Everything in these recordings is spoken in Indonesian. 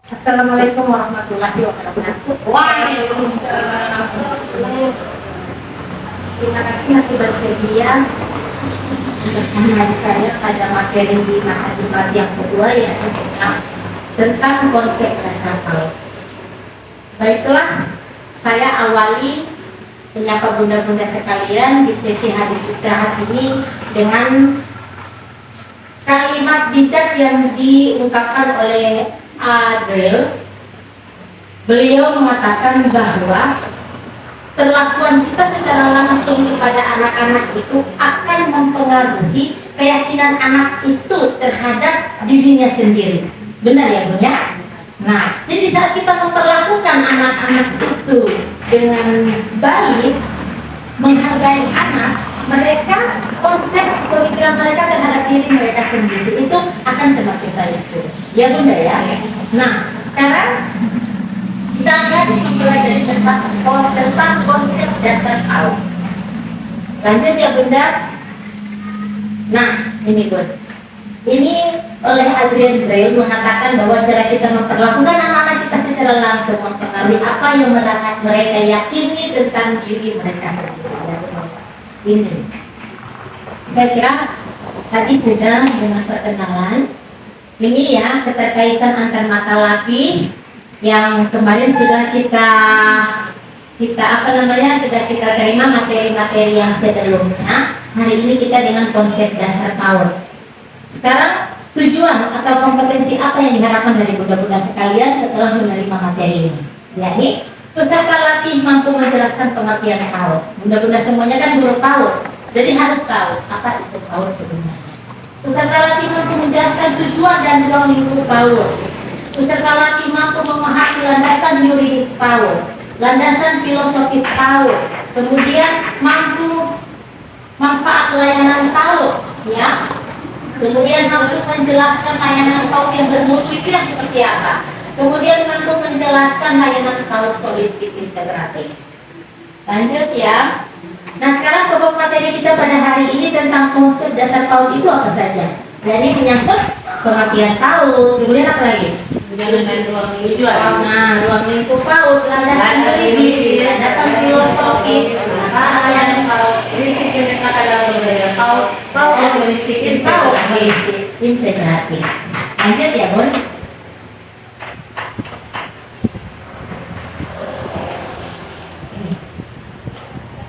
Assalamualaikum warahmatullahi wabarakatuh. Waalaikumsalam. Terima kasih masih bersedia untuk menemani saya pada materi di Mahadum yang kedua, yaitu tentang konsep dasar paut. Baiklah, saya awali menyapa bunda-bunda sekalian di sesi hadis istirahat ini dengan kalimat bijak yang diungkapkan oleh Adriel. Beliau mengatakan bahwa perlakuan kita secara langsung kepada anak-anak itu akan mempengaruhi keyakinan anak itu terhadap dirinya sendiri. Benar ya Bun ya? Nah, jadi saat kita memperlakukan anak-anak itu dengan baik, menghargai anak, mereka, konsep pemikiran mereka terhadap diri mereka sendiri itu akan semakin baik. Ya Bunda ya? Nah, sekarang kita akan mempelajari tentang konsep dasar paut. Lanjut ya Bunda. Nah, ini Bun. Ini oleh Adrian Braille mengatakan bahwa cara kita memperlakukan anak-anak kita secara langsung mempengaruhi apa yang mereka yakini tentang diri mereka sendiri. Ini, saya kira tadi sudah dengan perkenalan. Ini ya keterkaitan antar mata laki yang kemarin sudah kita sudah kita terima materi-materi yang sebelumnya. Hari ini kita dengan konsep dasar paut. Sekarang tujuan atau kompetensi apa yang diharapkan dari bunda-bunda sekalian setelah menerima materi ini? Yakni peserta latih mampu menjelaskan pengertian paut. Bunda-bunda semuanya kan guru paut, jadi harus tahu apa itu paut sebenarnya. Peserta latih mampu menjelaskan tujuan dan ruang lingkup paut. Peserta latih mampu memahami landasan yuridis paut, landasan filosofis paut, kemudian mampu manfaat layanan paut, ya. Kemudian mampu menjelaskan layanan paut yang bermutu itu yang seperti apa. Kemudian mampu menjelaskan layanan paut holistik integratif. Lanjut ya. Nah, sekarang pokok materi kita pada hari ini tentang konsep dasar paut itu apa saja? Jadi menyangkut pengertian paut, kemudian apa lagi? Ruang lingkup. Nah, ruang lingkup paut, landasan yuridis, landasan filosofis, layanan paut, prinsip yang dikatakan dalam berbeda paut, paut holistik integratif. Lanjut ya Bun.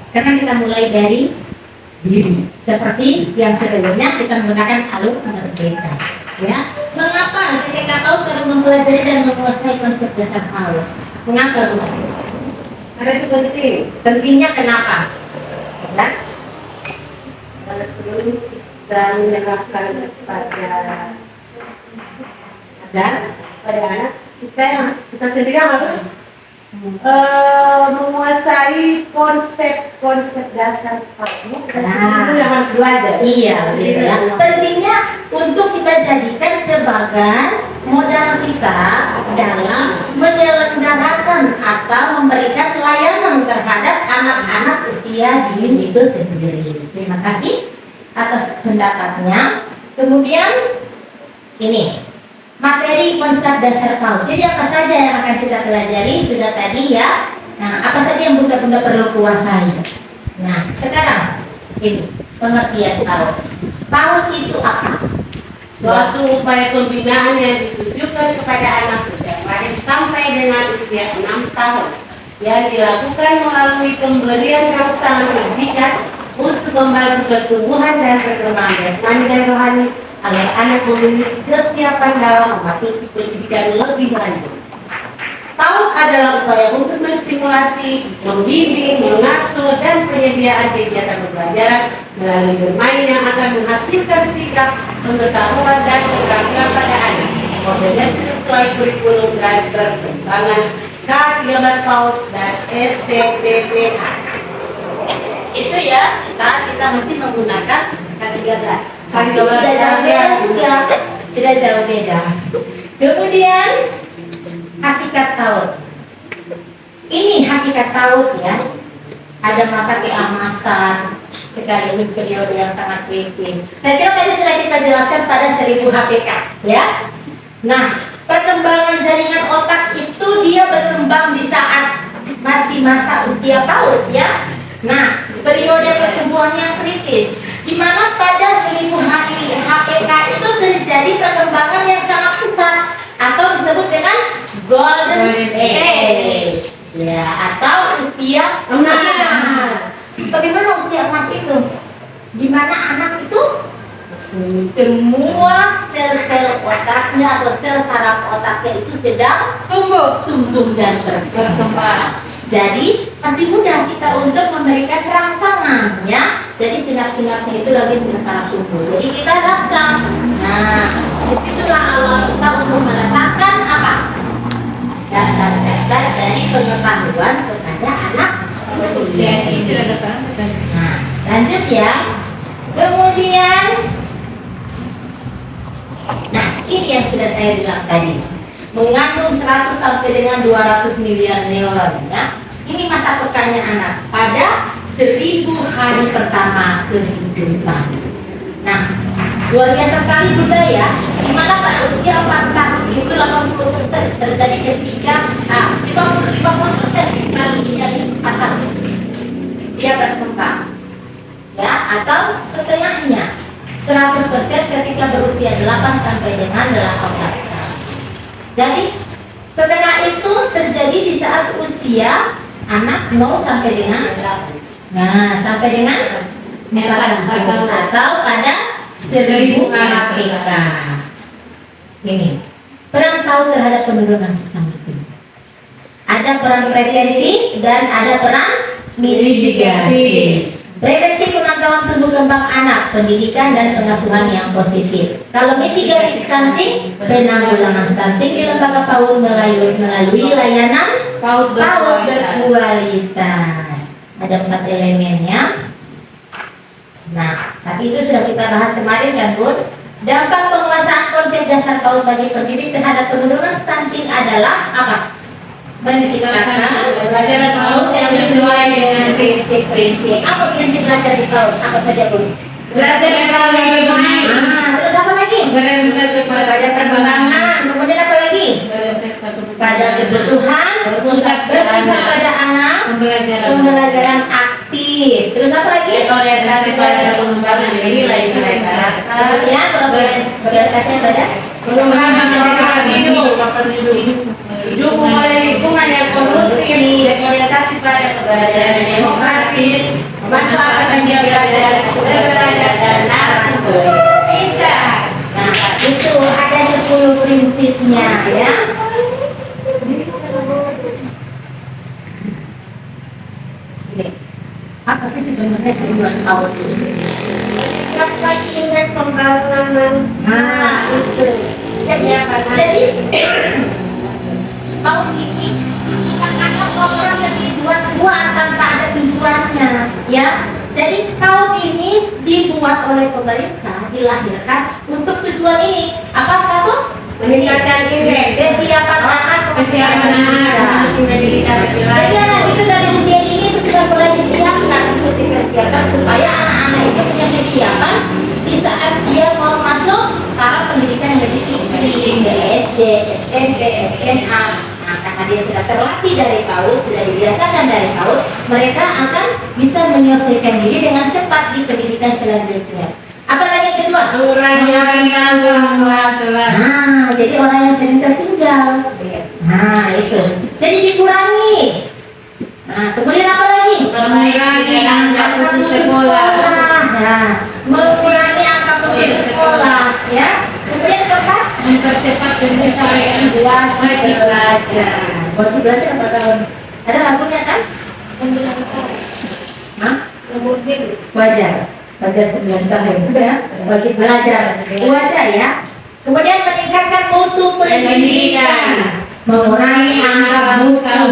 Sekarang kita mulai dari diri. Seperti yang sebelumnya kita menggunakan alur merdeka. Ya, mengapa ketika kau perlu mempelajari dan menguasai konsep dasar paut? Mengapa Bu? Karena itu penting. Pentingnya kenapa? Ya? Pada sebelum kita menyerahkan pada anak kita sendiri harus menguasai konsep dasar paut. Itu yang harus belajar. Iya, ya. Pentingnya untuk kita jadikan sebagai modal kita dalam menyelenggarakan atau memberikan layanan terhadap anak-anak usia dini itu sendiri. Terima kasih atas pendapatnya. Kemudian ini materi konsep dasar paut. Jadi apa saja yang akan kita pelajari sudah tadi ya. Nah, apa saja yang bunda-bunda perlu kuasai. Nah, sekarang ini pengertian paut. Paut itu apa? Suatu upaya pembinaan yang ditujukan kepada anak muda sampai dengan usia 6 tahun yang dilakukan melalui pemberian rangsangan pendidikan untuk membantu pertumbuhan dan perkembangan jasmani dan rohani agar anak memiliki kesiapan dalam memasuki pendidikan lebih lanjut. PAUD adalah upaya untuk menstimulasi, membimbing, mengasuh, dan penyediaan kegiatan pembelajaran melalui bermain yang akan menghasilkan sikap, pengetahuan, dan keterampilan pada anak. Modelnya sesuai kurikulum dan perkembangan K13 PAUD dan STPPA. Itu ya, saat kita mesti menggunakan K13. K13 tidak jauh beda juga, tidak jauh beda. Kemudian hakikat paut. Ini hakikat paut ya. Ada masa keemasan sekaligus periode yang sangat kritis. Saya kira tadi sudah kita jelaskan pada 1000 HPK ya. Nah, perkembangan jaringan berkembang di saat masih masa usia PAUD ya. Nah, periode pertumbuhannya yang kritis, di mana pada 1000 hari HPK itu terjadi perkembangan yang sangat pesat atau disebut dengan golden age, ya, atau usia emas. Bagaimana usia emas itu? Di mana anak itu semua sel-sel otaknya atau sel saraf otaknya itu sedang tumbuh dan berkembang. Jadi masih mudah kita untuk memberikan rangsangan ya. Jadi sinap-sinapnya itu lagi sementara tumbuh. Jadi kita rangsang. Nah, disitulah awal kita untuk meletakkan apa? Dasar-dasar dari pengetahuan kepada anak usia itu. Nah, lanjut ya. Kemudian, nah ini yang sudah saya bilang tadi, mengandung 100 sampai dengan 200 miliar neuron ya. Ini masa pekannya anak pada 1000 hari pertama kehidupan. Nah, luar biasa sekali budaya, di mana pada usia 4 tahun itu 80% terjadi ketika 50% pada usia 4 tahun dia berkembang ya, atau setengahnya 100% ketika berusia 8 sampai dengan 18 tahun. Jadi setengah itu terjadi di saat usia anak 0 sampai dengan 4 tahun atau pada 1000 HPK. Ini peran PAUD terhadap penurunan stunting. Ada peran preventif dan ada peran mitigasi. Preventif pemantauan tumbuh kembang anak, pendidikan dan pengasuhan yang positif. Kalau mitigasi stunting, penanggulangan stunting di lembaga PAUD melalui layanan PAUD berkualitas. Ada 4 elemennya. Nah, tapi itu sudah kita bahas kemarin kan, Bun? Dampak penguasaan konsep dasar PAUD bagi pendidik terhadap penurunan stunting adalah apa? Menciptakan pelajaran PAUD yang sesuai dengan prinsip-prinsip. Apa prinsip belajar di PAUD? Apa saja, Bun? Belajar kalau lebih baik. Terus apa lagi? Pada perkembangan. Kemudian apa lagi? Pada kebutuhan, berpusat pada anak, pembelajaran aktif. Terus apa lagi? Orientasi pada pengembangan diri lain ya, berorientasi pada pengembangan hidup mulai lingkungan yang kondusif, berorientasi pada pembelajaran demokratis, memanfaatkan belajar dan narasi berbicara. Nah, itu ada 10 prinsipnya ya. Apa sih sebenarnya tujuan PAUD itu? Mencapai indeks pembangunan manusia. Nah, itu. Jadi PAUD ini ada program yang dibuat tanpa ada tujuannya, ya. Jadi PAUD ini dibuat oleh pemerintah, dilahirkan untuk tujuan ini. Apa satu? Meningkatkan indeks kesiapan anak, Jadi anak itu dari usia ini itu sudah mulai disiapkan untuk dipersiapkan supaya anak-anak itu punya kesiapan di saat dia mau masuk para pendidikan yang lebih tinggi, SD, SMP, SMA. Nah, karena dia sudah terlatih dari PAUD, sudah dibiasakan dari PAUD, mereka akan bisa menyelesaikan diri dengan cepat di pendidikan selanjutnya. Apalagi yang kedua, nah, jadi orang yang sering tertinggal. Nah, itu. Jadi dikurangi. Nah, kemudian apa lagi? Mengurangi angka putus sekolah. Nah, mengurangi angka putus sekolah, ya. Kemudian keempat, mempercepat penyelesaian wajib belajar. Wajib belajar berapa tahun? Ada lagunya kan? 9 tahun. Hah? Wajar. Wajar 9 tahun, ya. Wajib belajar. Wajar ya. Kemudian meningkatkan mutu pendidikan. Mengurangi angka buta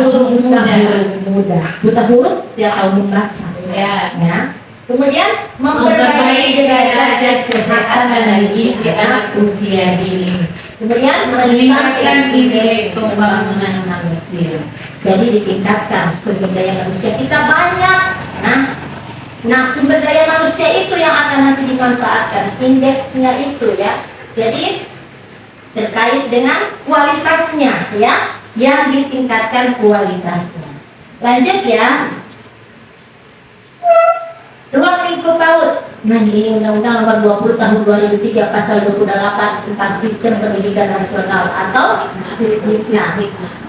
huruf dia tahu membaca ya. Kemudian memperbaiki derajat kesehatan dan gizi anak usia dini. Kemudian meningkatkan indeks pembangunan manusia. Jadi ditingkatkan sumber daya manusia kita banyak. Nah sumber daya manusia itu yang akan nanti dimanfaatkan, indeksnya itu ya. Jadi terkait dengan kualitasnya ya, yang ditingkatkan kualitasnya. Lanjut ya. Ruang lingkup PAUD. Nah, ini Undang-Undang Nomor 20 Tahun 2003 Pasal 28 tentang Sistem Pendidikan Nasional atau Sistemnya.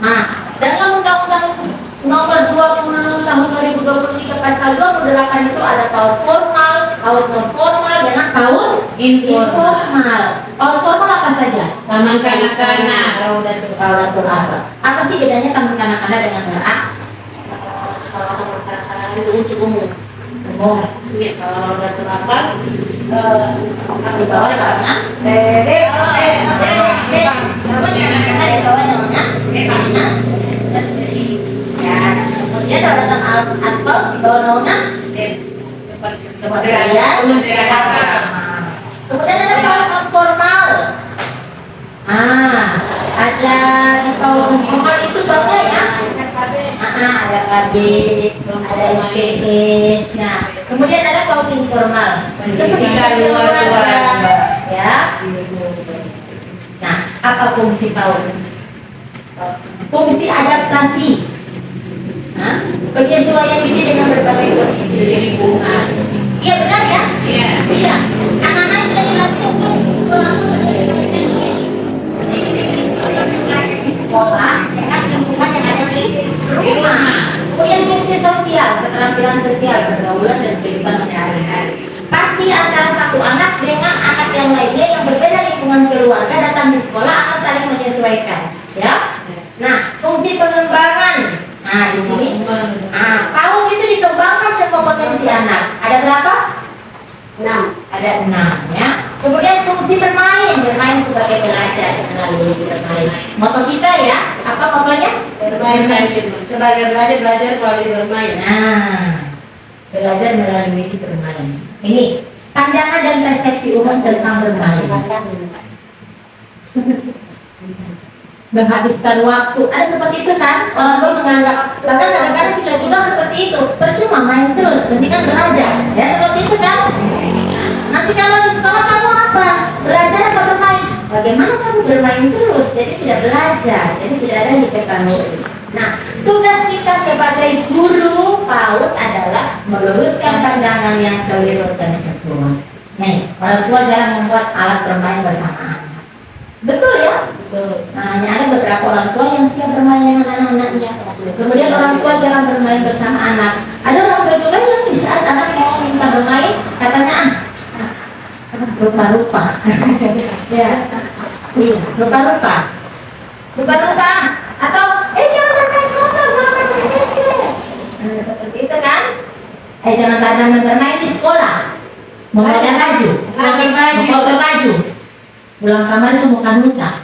Nah, dalam Undang-Undang Nomor 20 Tahun 2023 Pasal 28 itu ada PAUD formal, PAUD non formal, dengan PAUD informal. PAUD formal apa saja? Taman kanak-kanak, Raudatul Athfal. Apa sih bedanya taman kanak-kanak dengan RA? Kalau taman kanak-kanak itu untuk umum. Ini kalau udah terlambat, Di bawah namanya kemudian Raudatul Athfal di bawah namanya Kementerian. Kemudian ada PAUD formal. Ada di PAUD formal itu banyak ya. Ada KB, ada SPPS. Nah, kemudian ada PAUD informal. Itu pendidikan keluarga, ya. Nah, apa fungsi PAUD? Fungsi adaptasi. Penyesuaian diri dengan berbagai kondisi lingkungan. Iya benar ya? Iya. Anak-anak sudah dilatih untuk melakukan sekolah dengan lingkungan yang ada di rumah. Kemudian fungsi sosial, keterampilan sosial, pergaulan dan kehidupan sehari-hari. Pasti antara satu anak dengan anak yang lainnya yang berbeda lingkungan keluarga datang di sekolah akan saling menyesuaikan, ya. Nah, fungsi pengembangan. Nah, di sini, PAUD itu dikembangkan semua potensi anak. Ada berapa? 6. Ada 6, ya. Kemudian fungsi bermain sebagai belajar melalui bermain. Moto kita ya, apa motonya? bermain sebagai belajar melalui bermain. Nah, belajar melalui bermain. Ini pandangan dan persepsi umum tentang bermain. Menghabiskan waktu, ada seperti itu kan? Orang tua menganggap, bahkan kadang-kadang kita juga seperti itu. Percuma main terus, mendingan belajar. Ya seperti itu kan? Nanti kalau di sekolah kamu apa? Belajar apa bermain? Bagaimana kamu bermain terus? Jadi tidak belajar, jadi tidak ada yang diketahui. Nah, tugas kita sebagai guru PAUD adalah meluruskan pandangan yang keliru tersebut. Nih, orang tua jarang membuat alat bermain bersamaan. Betul ya? Betul. Nah, hanya ada beberapa orang tua yang siap bermain dengan anak-anaknya. Kemudian orang tua jarang bermain bersama anak. Ada orang tua juga yang di saat anak mau minta bermain, katanya rupa-rupa. Ya, iya, rupa-rupa. Rupa-rupa. Atau, jangan bermain kotor, jangan bermain kecil. Nah, seperti itu kan? Jangan bermain di sekolah. Memakai baju, memotong baju. Pulang kamar sumukan muka.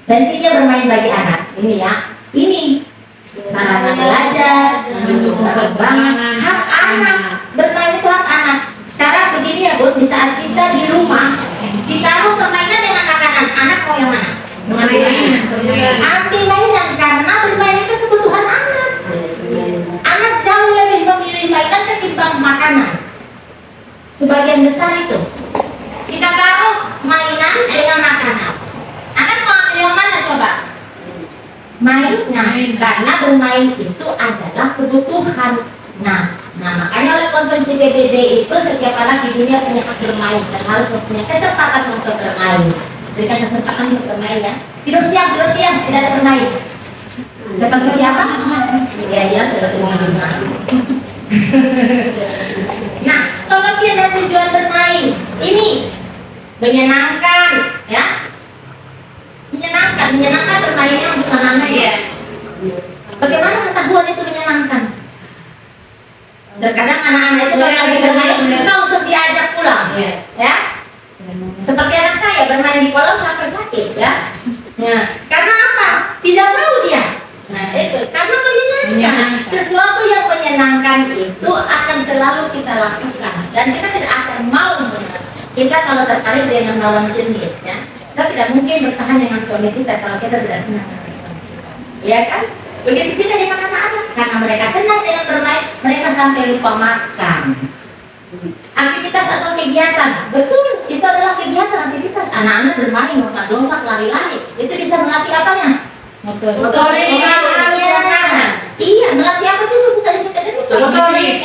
Dan tidak bermain bagi anak. Ini ya. Ini sarana belajar, pengembangan hak anak. Bermain itu hak anak. Sekarang begini ya Bu, di saat kita di rumah ditaruh permainan dengan anak mau yang mana? Anti mainan, karena bermain itu kebutuhan anak. Anak jauh lebih memilih mainan ketimbang makanan. Sebagian besar itu. Kita taruh mainan dengan makanan. Anak mau ambil yang mana coba? Mainan, karena bermain itu adalah kebutuhan. Nah, makanya oleh konvensi PBB itu setiap anak di dunia punya hak bermain dan harus mempunyai kesempatan untuk bermain. Berikan kesempatan untuk bermain ya. Tidur siang, tidak ada bermain. Seperti siapa? Dia sudah tua di rumah. Nah, pengertian dan tujuan bermain ini menyenangkan, ya. Menyenangkan bermainnya untuk anak-anak ya. Bagaimana ketahuan itu menyenangkan? Terkadang anak-anak itu kalau lagi bermain susah untuk diajak pulang, ya. Seperti anak saya bermain di kolam sampai sakit, ya. Nah, karena apa? Tidak mau dia. Nah, itu karena menyenangkan. Sesuatu yang menyenangkan itu akan selalu kita lakukan dan kita tidak akan mau menyenangkan. Kita kalau tertarik dengan lawan jenis, ya, kita tidak mungkin bertahan dengan suami kita kalau kita tidak senang dengan suami kita, ya kan? Begitu juga dengan anak-anak, karena mereka senang dengan bermain, mereka sampai lupa makan. Aktivitas atau kegiatan, betul, itu adalah kegiatan aktivitas. Anak-anak bermain, lompat-lompat, lari-lari, itu bisa melatih apanya? Motorik Iya, melatih apa sih? Bukan sekedar itu. motorik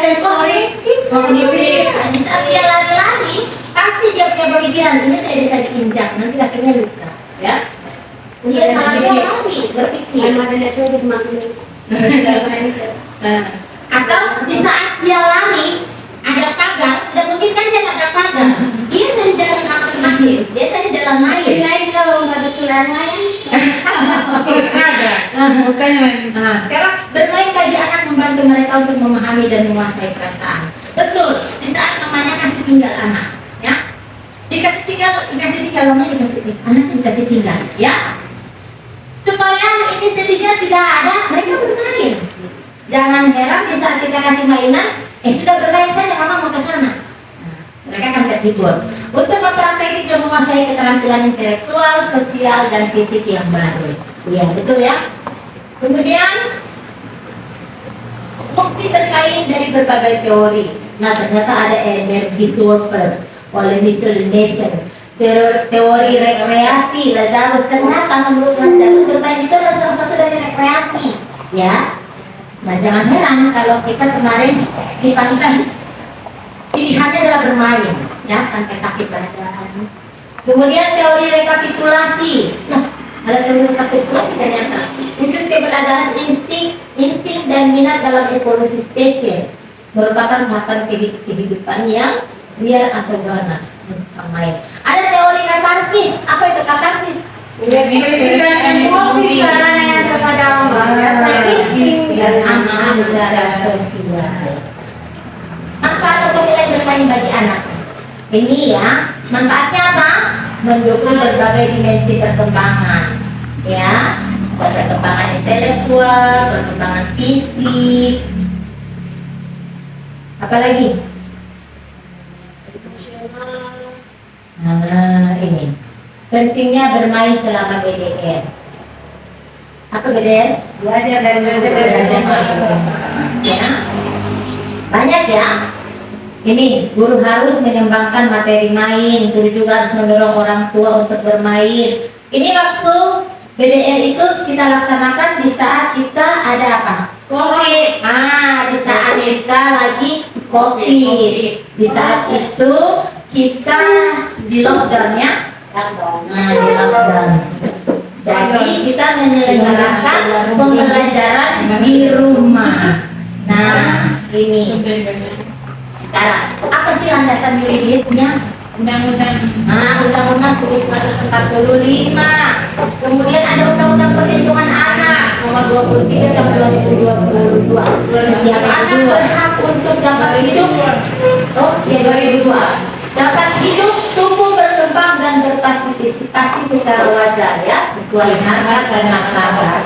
sensori Kognitif. Di saat dia lari-lari, pasti dia punya pemikiran ini tidak bisa diinjak, nanti kakinya luka. ya. Dia malah dia lari, berpikir. Atau di saat dia lari, ada pagar, tidak mungkin kan dia ada pagar. Dia cari jalan alternatif, dia cari jalan lain. Lain kalau nggak ada sulan lain. Nah, sekarang bermain bagi anak membantu mereka untuk memahami dan menguasai perasaan. Betul, di saat namanya kasih tinggal anak, ya. Dikasih tinggal, anak dikasih tinggal, ya. Supaya ini sedihnya tidak ada, mereka bermain. Jangan heran di saat kita kasih mainan, sudah bermain saja, mama mau ke sana. Nah, mereka akan terhibur. Untuk mempraktekkan dan menguasai keterampilan intelektual, sosial, dan fisik yang baru. Iya, betul ya. Kemudian fungsi bermain dari berbagai teori. Nah, ternyata ada energi surplus, polymerization, teori rekreasi. Lazarus, ternyata menurut Lazarus bermain itu adalah salah satu dari rekreasi, ya. Nah, jangan heran kalau kita kemarin di pantai pilihannya adalah bermain, ya, sampai sakit badan. Kemudian teori rekapitulasi. Nah, ada teori rekapitulasi ternyata wujud keberadaan insting dan minat dalam evolusi spesies merupakan tahapan kehidupan yang liar atau ganas. Pemain. Ada teori katarsis. Apa itu katarsis? Mengekspresikan emosi caranya kepada orang Insting dan amal secara sosial. Manfaat atau nilai bermain bagi anak. Ini ya, manfaatnya apa? Mendukung berbagai dimensi perkembangan, ya, perkembangan intelektual, perkembangan fisik, apalagi? Nah, ini pentingnya bermain selama BDR. Apa BDR? belajar dan Ya, banyak ya. Ini guru harus mengembangkan materi main, guru juga harus mendorong orang tua untuk bermain. Ini waktu BDR itu kita laksanakan di saat kita ada apa? COVID. Di saat kita lagi COVID. Di saat itu kita di lockdown ya. Nah, di lockdown. Jadi kita menyelenggarakan pembelajaran di rumah. Nah, ini. Sekarang, apa sih landasan yuridisnya? Undang-undang 1945. Kemudian ada Undang-Undang Perlindungan Anak nomor 23 tahun 2022. Setiap anak berhak untuk dapat hidup. Ya 2002. Dapat hidup, tumbuh, berkembang dan berpartisipasi secara wajar ya, sesuai harkat dan martabat.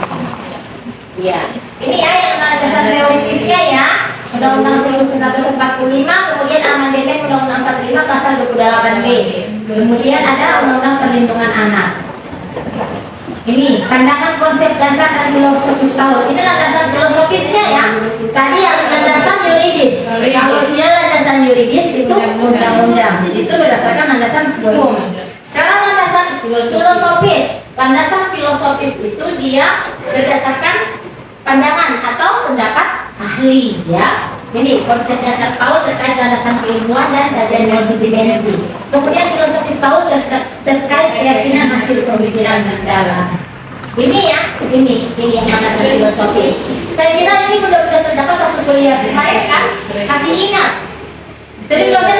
Ya, ini ya yang landasan teoritisnya ya. Undang-Undang 1945, kemudian amandemen Undang-Undang 45 pasal 28B. Kemudian ada Undang-Undang Perlindungan Anak. Ini pandangan konsep dasar dan filosofis Paul. Ini landasan filosofisnya ya. Tadi yang landasan yuridis. Kalau dia landasan yuridis itu undang-undang. Jadi itu berdasarkan landasan hukum. Sekarang landasan filosofis. Landasan filosofis itu dia berdasarkan pandangan atau pendapat ahli ya. Ini konsep dasar Paul terkait landasan keilmuan dan kajian multidimensi. Kemudian filosofis Paul terkait keyakinan hasil pemikiran mendalam. Ini ya, ini yang landasan filosofis. Saya kira ini benar-benar terdapat waktu kuliah kemarin kan. Kasih ingat. Sering dosen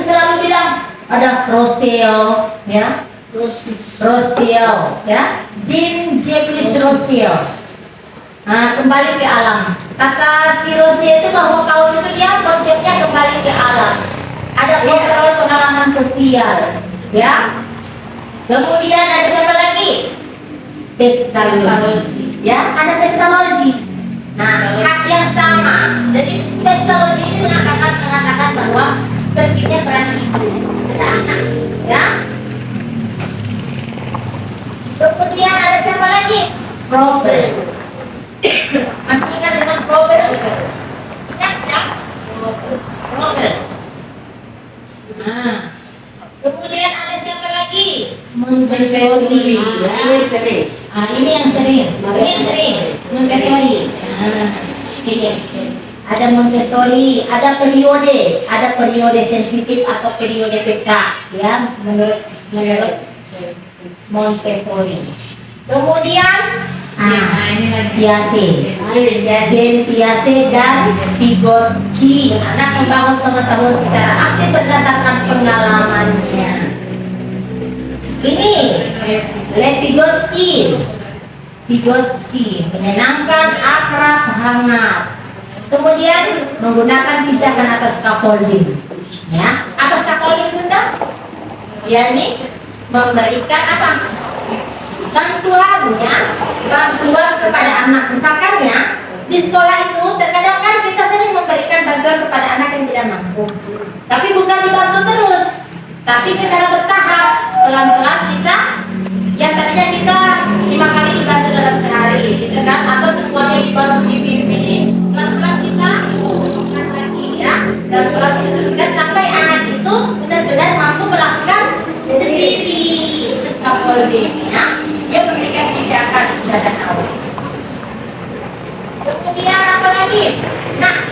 selalu bilang ada Rousseau ya. Rousseau ya. Jean-Jacques Rousseau. Nah, kembali ke alam. Kata si Rousseau itu bahwa Paul itu dia konsepnya kembali ke alam. Ada kontrol pengalaman sosial, ya. Kemudian ada siapa lagi? Pestalozzi. Ya, ada Pestalozzi. Nah, hak yang sama. Jadi Pestalozzi ini mengatakan bahwa pentingnya peran ibu pada anak, ya. Kemudian ada siapa lagi? Froebel. Masih ingat dengan Froebel? Ingat ya? Froebel. Nah, kemudian ada siapa lagi? Montessori. Ini sering. Ini yang sering Montessori, ada periode sensitif atau periode PK, ya, menurut Montessori. Kemudian Piaget, Jean Piaget dan Vygotsky. Anak membangun pengetahuan secara aktif berdasarkan pengalamannya. Ini Vygotsky menyenangkan, akrab, hangat. Kemudian menggunakan pijakan atau scaffolding. Ya, apa scaffolding Bunda? Ya, ini memberikan apa? Bantuan kepada anak. Misalkan ya, di sekolah itu terkadang kan kita sering memberikan bantuan kepada anak yang tidak mampu. Tapi bukan dibantu terus, tapi secara bertahap, pelan-pelan kita, yang tadinya kita 5 kali dibantu dalam sehari, gitu kan? Atau semuanya dibantu dibimbing, pelan-pelan kita lakukan lagi ya, dan pelan kita teruskan sampai anak itu benar-benar mampu melakukan sendiri. Itu scaffolding ya. Dia memberikan pijakan dan awal. Kemudian apa lagi? Nah,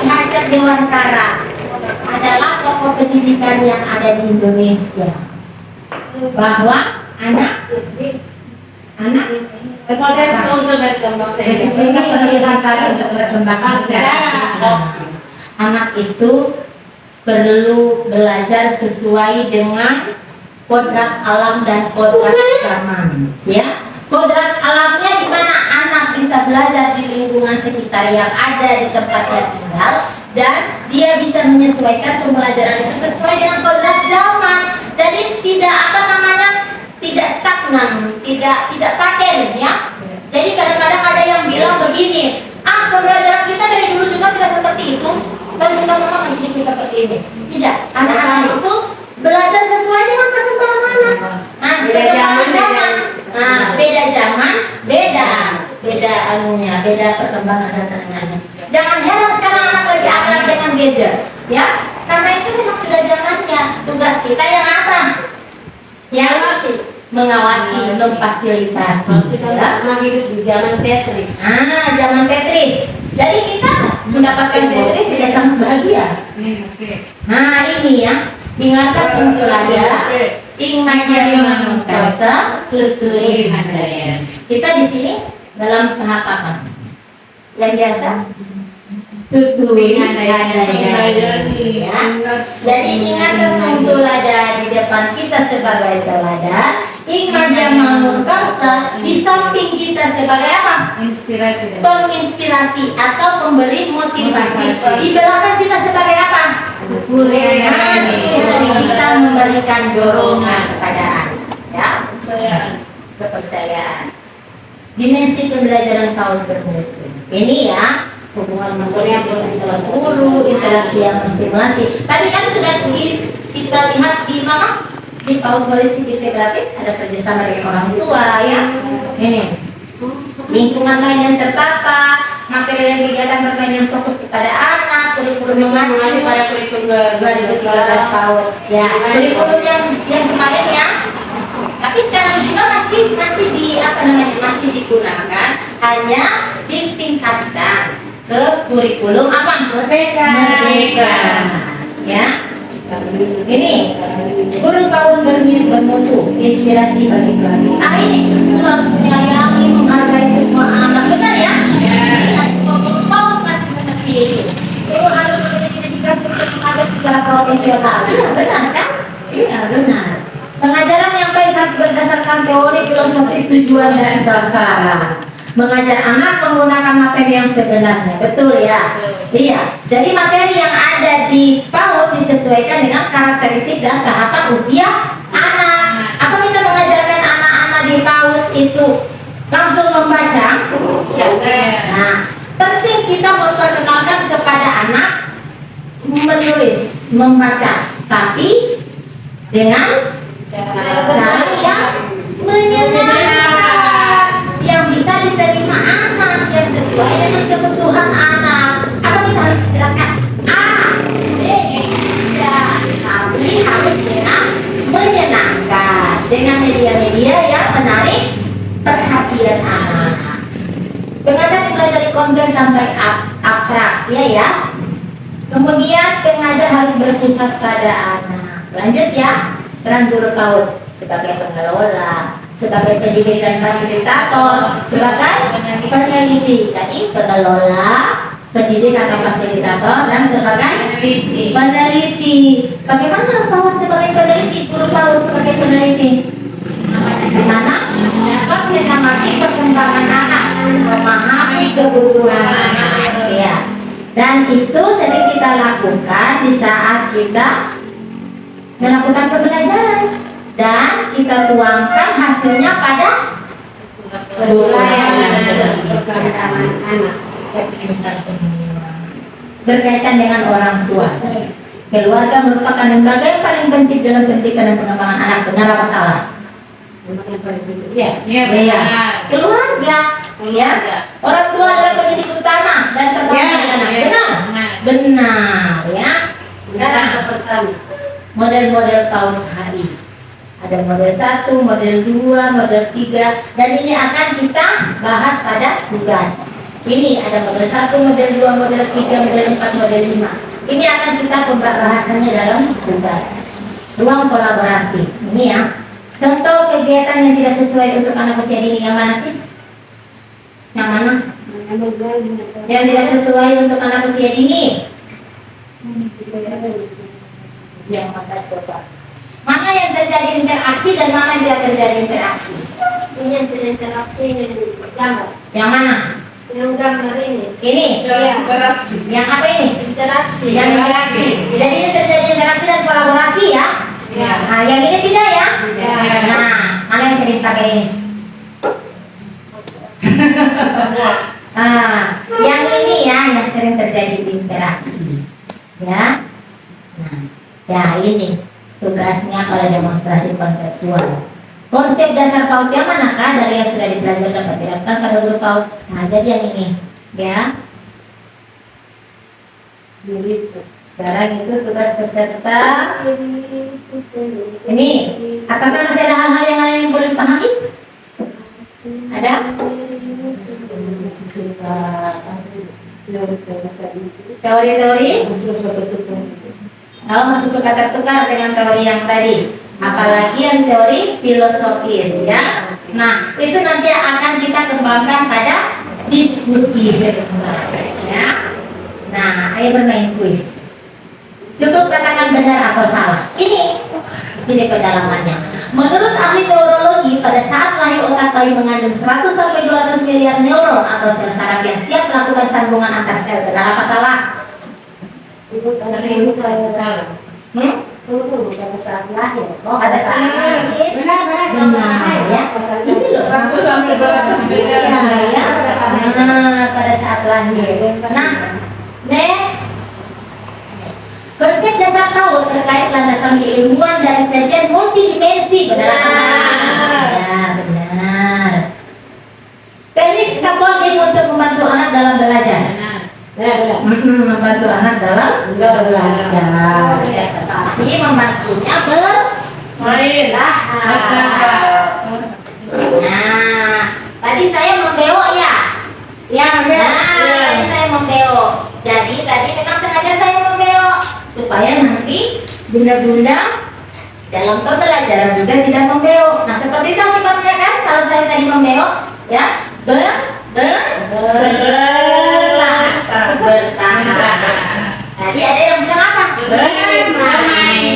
Hajar Dewantara adalah tokoh pendidikan yang ada di Indonesia. Bahwa anak Berpotensi untuk berkembang untuk berkembang secara anak itu perlu belajar sesuai dengan kodrat alam dan kodrat zaman, ya. Kodrat alamnya di mana anak bisa belajar di lingkungan sekitar yang ada di tempatnya tinggal, dan dia bisa menyesuaikan pembelajaran itu sesuai dengan kodrat zaman. Jadi tidak stagnan, tidak paten, ya. Jadi kadang-kadang ada yang bilang begini, pembelajaran kita dari dulu juga tidak seperti itu, dan juga memang masih seperti ini. Tidak, anak-anak itu belajar sesuai dengan perkembangan anak. Beda zaman, beda anunya, beda perkembangan anak-anaknya. Jangan heran sekarang anak lagi akrab dengan gadget, ya. Karena itu memang sudah zamannya. Tugas kita yang apa? Yang mengawasi, memfasilitasi. Kita hidup di zaman Tetris. Zaman Tetris. Jadi kita mendapatkan Tetris sudah sangat bahagia. Ini ya. Ingasa Sungkulada, Ingmaja Mangkasa, Suturi Handaya. Kita di sini dalam tahap apa? Yang biasa? Suturi Handaya. Jadi Ingasa Sungkulada di depan kita sebagai teladan, Ingmaja Mangkasa di samping kita sebagai apa? Inspirasi. Penginspirasi atau pemberi motivasi. Di belakang kita sebagai apa? Kita memberikan dorongan kepada anak, ya, kepercayaan. Dimensi pembelajaran tahun bermutu. Ini ya, hubungan guru, interaksi yang stimulasi. Tadi kan sudah kita lihat di mana? Di PAUD holistik integratif ada kerjasama dengan orang tua, ya. Ini lingkungan main yang tertata, materi dan kegiatan bermain yang fokus kepada anak, kurikulum mengacu pada kurikulum 2013 PAUD. Ya, kurikulum yang kemarin ya. Tapi sekarang juga masih digunakan, hanya ditingkatkan ke kurikulum apa? Merdeka. Ya. Ini guru PAUD bermutu, inspirasi bagi pelajar. Ini guru harus menyayangi, menghargai semua anak, benar ya? PAUD masih seperti ini. Guru harus memiliki pendidikan ada secara profesional. Iya, benar kan? Iya, benar. Pengajaran yang baik harus berdasarkan teori, filosofis, tujuan dan sasaran. Mengajar anak menggunakan materi yang sebenarnya, betul ya? Iya. Jadi materi yang ada di PAUD disesuaikan dengan karakteristik dan tahapan usia anak. Apa kita mengajarkan anak-anak di PAUD itu langsung membaca? Nah, penting kita memperkenalkan kepada anak menulis, membaca, tapi dengan cara yang menyenangkan, yang bisa diterima anak, yang sesuai dengan kebutuhan anak. Apa kita harus jelaskan? Tapi harus dengan menyenangkan, dengan media-media yang menarik perhatian anak. Pengajar mulai dari kongres sampai abstrak, ya. Kemudian pengajar harus berpusat pada anak. Lanjut ya, peran guru PAUD sebagai pengelola, sebagai pendidik dan fasilitator, sebagai peneliti. Tadi pengelola, pendidik atau fasilitator, dan sebagai peneliti. Bagaimana PAUD sebagai peneliti, guru PAUD sebagai peneliti? Dimana dapat mengamati perkembangan anak, memahami kebutuhan anak, ya. Dan itu sering kita lakukan di saat kita melakukan pembelajaran dan kita tuangkan hasilnya pada berkaitan dengan orang tua. Keluarga merupakan lembaga yang paling penting dalam pendidikan dan pengembangan anak. Benar apa salah? Ya. Keluarga, ya. Orang tua adalah pendidik utama dan ketua anak. Benar, ya. Sekarang seperti model-model PAUD HI. Ada model 1, model 2, model 3, dan ini akan kita bahas pada tugas. Ini ada model 1, model 2, model 3, model 4, model 5. Ini akan kita pembahasannya dalam tugas. Ruang kolaborasi. Ini ya. Contoh kegiatan yang tidak sesuai untuk anak usia dini yang mana sih? Yang mana? Yang tidak sesuai untuk anak usia dini. Yang mana coba? Mana yang terjadi interaksi dan mana yang tidak terjadi interaksi? Ini yang berinteraksi dengan gambar. Yang mana? Yang gambar ini. Ini? Interaksi. Yang apa ini? Interaksi. Yang interaksi. Jadi ini terjadi interaksi dan kolaborasi ya? Ya. Nah, yang ini tidak ya? Ya. Nah, mana yang sering pakai ini? Yang ini ya, yang sering terjadi interaksi. Ya. Nah, ya ini tugasnya pada demonstrasi kontekstual. Konsep dasar PAUD yang manakah dari yang sudah dipelajari dapat diterapkan pada guru PAUD? Nah, jadi yang ini, ya. Sekarang itu tugas peserta. Ini, apakah masih ada hal-hal yang lain yang boleh dipahami? Ada? Teori-teori? Oh, masih suka tertukar dengan teori yang tadi. Apalagi yang teori filosofis ya. Nah, itu nanti akan kita kembangkan pada diskusi ya. Nah, ayo bermain kuis. Cukup katakan benar atau salah. Ini pendalamannya. Menurut ahli neurologi, pada saat lahir otak bayi mengandung 100 sampai 200 miliar neuron atau sel saraf yang siap melakukan sambungan antar sel. Benar apa salah? Bukan saat lahir. Oh, pada saat lahir. Benar ya. Ini loh 100 sampai 200 miliar ya. Nah, pada saat lahir. Nah, next. Konsep dasar PAUD terkait landasan keilmuan dari kajian multidimensi. Benar apa salah? Ya, benar. Teknik scaffolding untuk membantu anak dalam belajar. Membantu anak dalam belajar. Tapi membantunya bermain. Nah, tadi saya membelok ya. Tadi saya membelok. Jadi tadi memang sengaja saya membelok supaya nanti bunda-bunda dalam pembelajaran juga tidak membelok. Nah, seperti itu akibatnya kan kalau saya tadi membelok ya. Bertahan. Tadi ada yang bilang apa? Bermain.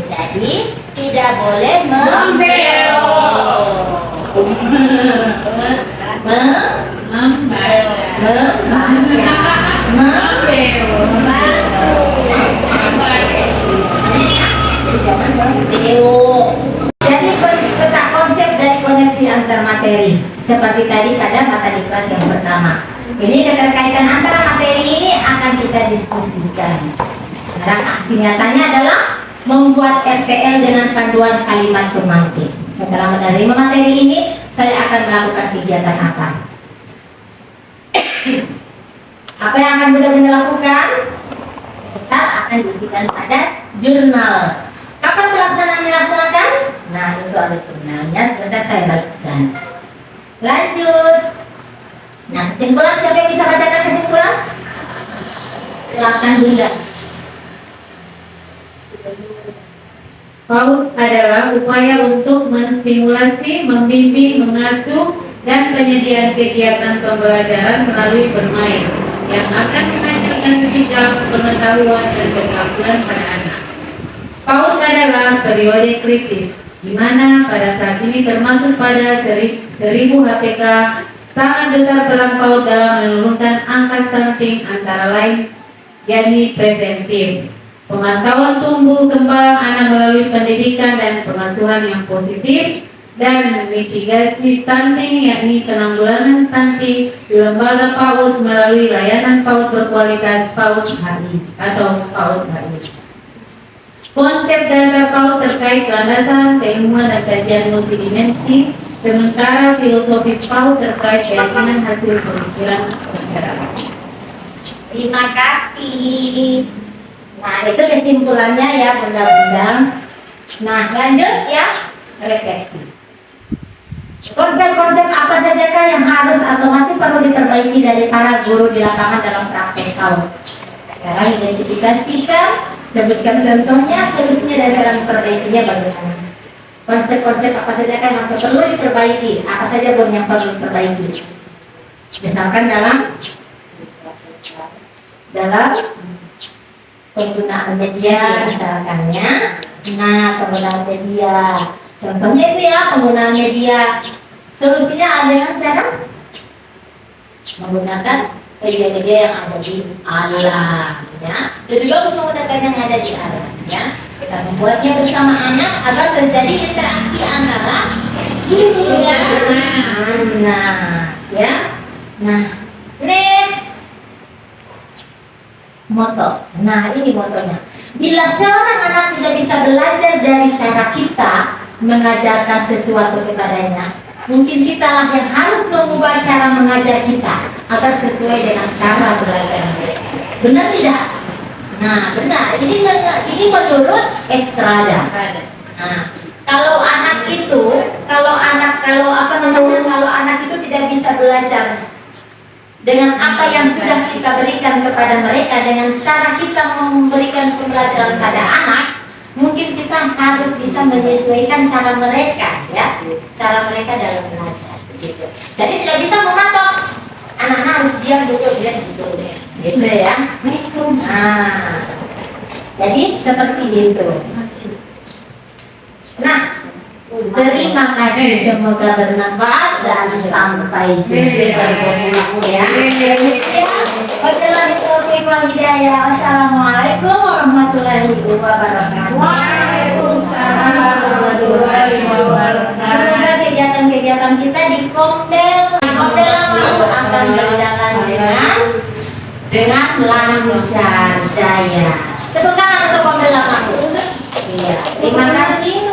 Jadi tidak boleh membelok. Jadi peta konsep dari koneksi antar materi seperti tadi pada mata diklat yang pertama. Ini keterkaitan antara materi ini akan kita diskusikan. Sekarang aksi nyatanya adalah membuat RTL dengan panduan kalimat pemantik. Setelah menerima materi ini, saya akan melakukan kegiatan apa? Apa yang akan benar-benar lakukan? Kita akan diisikan pada jurnal. Kapan pelaksanaan dilaksanakan? Nah, itu ada jurnalnya. Sebentar saya bagikan. Lanjut. Nah, kesimpulan, siapa yang bisa bacakan kesimpulan? Silakan Bunda. PAUD adalah upaya untuk menstimulasi, membimbing, mengasuh, dan penyediaan kegiatan pembelajaran melalui bermain yang akan menghasilkan sikap, pengetahuan, dan keterampilan pada anak. PAUD adalah periode kritis, di mana pada saat ini termasuk pada 1000 HPK, sangat besar peran PAUD dalam menurunkan angka stunting antara lain, yakni preventif, pemantauan tumbuh kembang anak melalui pendidikan dan pengasuhan yang positif, dan mitigasi stunting, yakni penanggulangan stunting di lembaga PAUD melalui layanan PAUD berkualitas PAUD HI atau PAUD HI. Konsep dasar PAUD terkait landasan keilmuan dan kajian multidimensi, sementara filosofis PAUD terkait keyakinan hasil pemikiran masyarakat. Terima kasih. Nah, itu kesimpulannya ya Bunda-Bunda. Nah, lanjut ya, refleksi. Konsep-konsep apa sajakah yang harus atau masih perlu diperbaiki dari para guru di lapangan dalam praktek PAUD? Sekarang identifikasikan, sebutkan contohnya, solusinya, dan cara memperbaikinya bagaimana. Konsep-konsep apa sajakah yang masih perlu diperbaiki? Apa saja belum yang perlu diperbaiki? Misalkan dalam penggunaan media misalkannya. Nah, penggunaan media, contohnya itu ya, penggunaan media. Solusinya ada dengan cara menggunakan media-media yang ada di alam ya. Lebih bagus menggunakan yang ada di alam ya. Kita membuatnya bersama anak agar terjadi interaksi antara ibu dan anak ya. Nah, next moto. Nah, ini motonya. Bila seorang anak tidak bisa belajar dari cara kita mengajarkan sesuatu kepadanya, mungkin kitalah yang harus mengubah cara mengajar kita agar sesuai dengan cara belajar mereka. Benar tidak? Nah, benar. Ini menurut Estrada. Nah, kalau anak itu tidak bisa belajar dengan apa yang sudah kita berikan kepada mereka, dengan cara kita memberikan pembelajaran pada anak, mungkin kita harus bisa menyesuaikan cara mereka, ya, cara mereka dalam belajar, gitu. Jadi tidak bisa mematok anak-anak harus diam duduk gitu ya. Nah, jadi seperti itu. Nah, terima kasih, semoga bermanfaat dan sampai jumpa ya. Wabillahi taufiq wal hidayah. Wassalamualaikum warahmatullahi wabarakatuh. Waalaikumsalam warahmatullahi wabarakatuh. Semoga kegiatan-kegiatan kita di Komdel Lampung akan berjalan dengan lancar jaya. Tepuk tangan untuk Komdel Lampung. Iya, terima kasih.